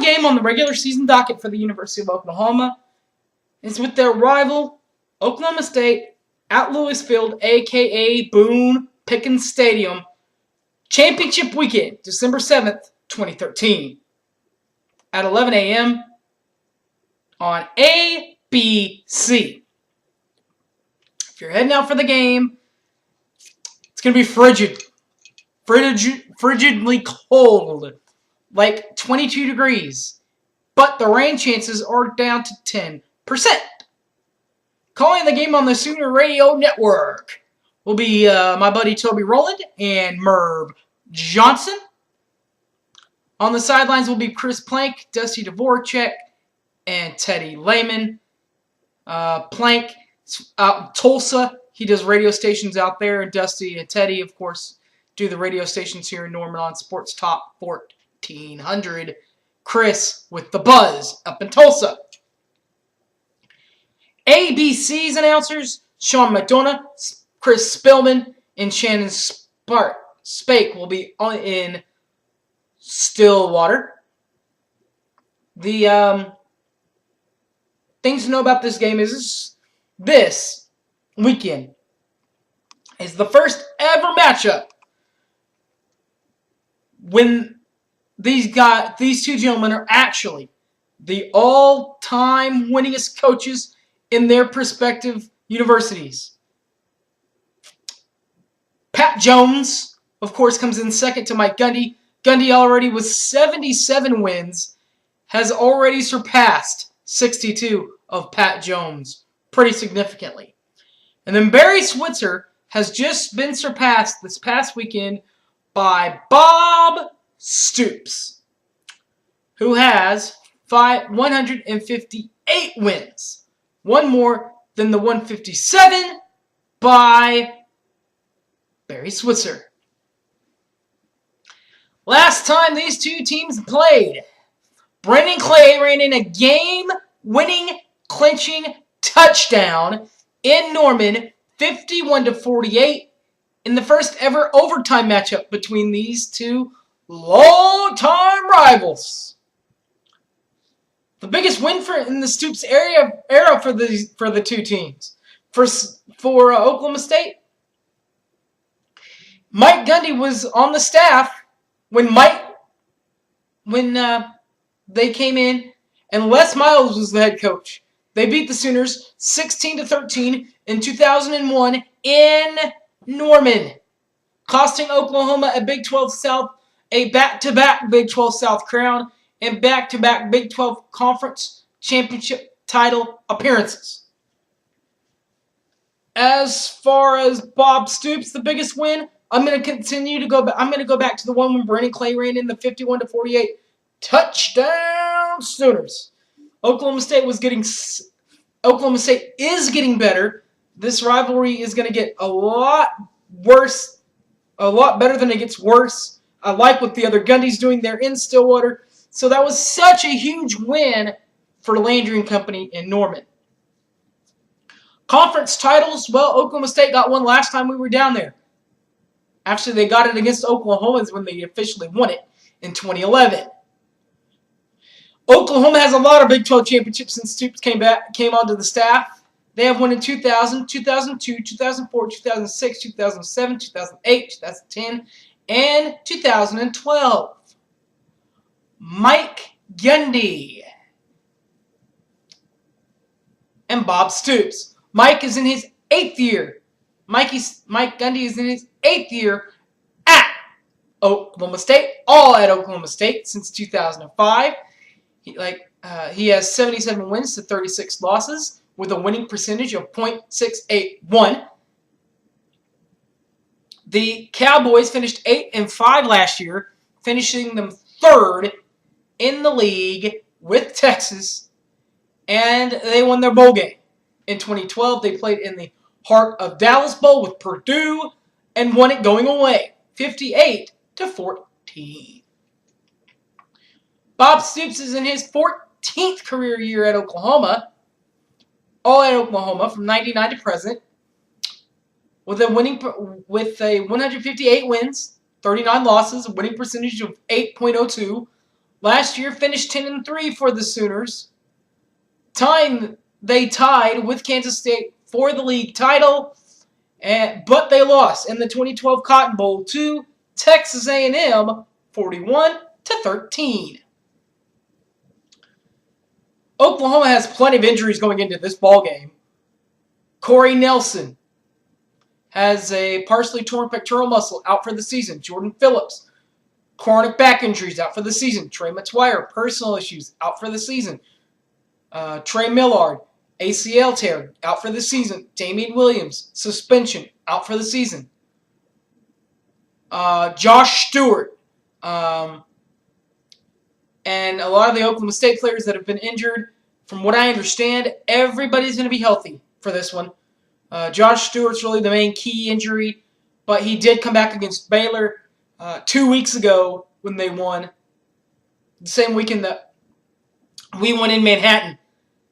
final game on the regular season docket for the University of Oklahoma is with their rival, Oklahoma State, at Lewis Field, a.k.a. Boone Pickens Stadium, Championship Weekend, December 7th, 2013, at 11 a.m. on ABC. If you're heading out for the game, it's going to be frigidly cold, like 22 degrees, but the rain chances are down to 10%. Calling the game on the Sooner Radio Network will be my buddy Toby Rowland and Merv Johnson. On the sidelines will be Chris Plank, Dusty Dvorak, and Teddy Lehman. Plank out in Tulsa. He does radio stations out there. And Dusty and Teddy, of course, do the radio stations here in Norman on Sports Top 1400. Chris with the Buzz up in Tulsa. ABC's announcers, Sean McDonough, Chris Spillman, and Shannon Spake will be in Stillwater. The things to know about this game is this weekend is the first ever matchup when these two gentlemen are actually the all-time winningest coaches in their respective universities. Pat Jones, of course, comes in second to Mike Gundy. Gundy already with 77 wins has already surpassed 62 of Pat Jones pretty significantly. And then Barry Switzer has just been surpassed this past weekend by Bob Stoops, who has 158 wins. One more than the 157 by Barry Switzer. Last time these two teams played, Brendan Clay ran in a game-winning, clinching touchdown in Norman, 51-48, in the first ever overtime matchup between these two long-time rivals. The biggest win in the Stoops era for the two teams. For Oklahoma State, Mike Gundy was on the staff when they came in, and Les Miles was the head coach. They beat the Sooners 16-13 in 2001 in Norman, costing Oklahoma a Big 12 South, a back-to-back Big 12 South crown, and back-to-back Big 12 Conference Championship title appearances. As far as Bob Stoops, the biggest win, I'm going to go back to the one when Brendan Clay ran in the 51-48 touchdown Sooners. Oklahoma State is getting better. This rivalry is going to get a lot worse, a lot better than it gets worse. I like what the other Gundy's doing there in Stillwater. So that was such a huge win for Landry and Company in Norman. Conference titles, well, Oklahoma State got one last time we were down there. Actually, they got it against Oklahomans when they officially won it in 2011. Oklahoma has a lot of Big 12 championships since Stoops came onto the staff. They have won in 2000, 2002, 2004, 2006, 2007, 2008, 2010, and 2012. Mike Gundy and Bob Stoops. Mike is in his 8th year. Mike Gundy is in his 8th year at Oklahoma State, all at Oklahoma State since 2005. He has 77 wins to 36 losses with a winning percentage of .681. The Cowboys finished 8-5 last year, finishing them 3rd in the league with Texas, and they won their bowl game. In 2012, they played in the Heart of Dallas Bowl with Purdue and won it going away, 58-14. Bob Stoops is in his 14th career year at Oklahoma, all at Oklahoma from 99 to present, with 158 wins, 39 losses, a winning percentage of .802, last year finished 10-3 for the Sooners. They tied with Kansas State for the league title, but they lost in the 2012 Cotton Bowl to Texas A&M 41-13. Oklahoma has plenty of injuries going into this ball game. Corey Nelson has a partially torn pectoral muscle, out for the season. Jordan Phillips, chronic back injuries, out for the season. Trey McGuire, personal issues, out for the season. Trey Millard, ACL tear, out for the season. Damian Williams, suspension, out for the season. Josh Stewart, and a lot of the Oklahoma State players that have been injured. From what I understand, everybody's going to be healthy for this one. Josh Stewart's really the main key injury, but he did come back against Baylor 2 weeks ago when they won. The same weekend that we won in Manhattan.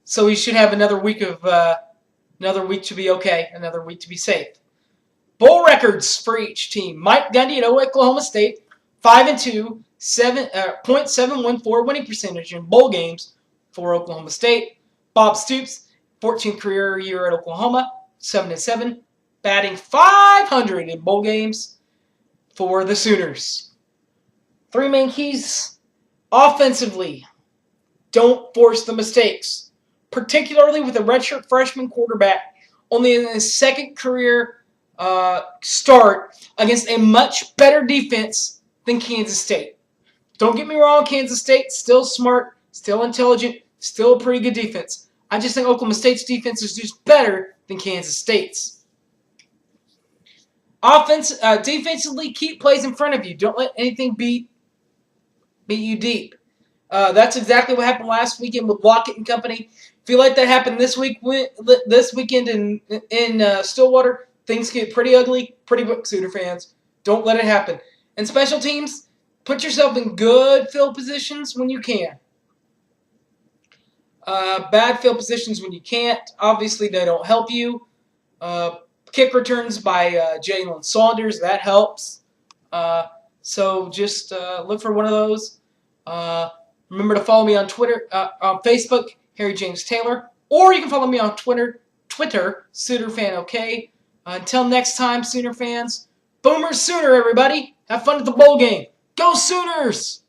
So he should have another week to be okay, another week to be safe. Bowl records for each team. Mike Gundy at Oklahoma State, 5-2, 7.714 winning percentage in bowl games for Oklahoma State. Bob Stoops, 14th career year at Oklahoma, 7-7, batting .500 in bowl games for the Sooners. Three main keys. Offensively, don't force the mistakes, particularly with a redshirt freshman quarterback only in his second career start against a much better defense than Kansas State. Don't get me wrong, Kansas State, still smart, still intelligent, still a pretty good defense. I just think Oklahoma State's defense is just better than Kansas State's. Defensively, keep plays in front of you. Don't let anything beat you deep. That's exactly what happened last weekend with Lockett and company. Feel like that happened this weekend in Stillwater. Things get pretty ugly, pretty quick, Sooner fans. Don't let it happen. And special teams, put yourself in good field positions when you can. Bad field positions when you can't. Obviously, they don't help you. Kick returns by Jalen Saunders, that helps. So just look for one of those. Remember to follow me on Twitter, on Facebook, Harry James Taylor, or you can follow me on Twitter, SoonerFanOK. Until next time, Sooner fans, Boomers Sooner, everybody. Have fun at the bowl game. Go Sooners!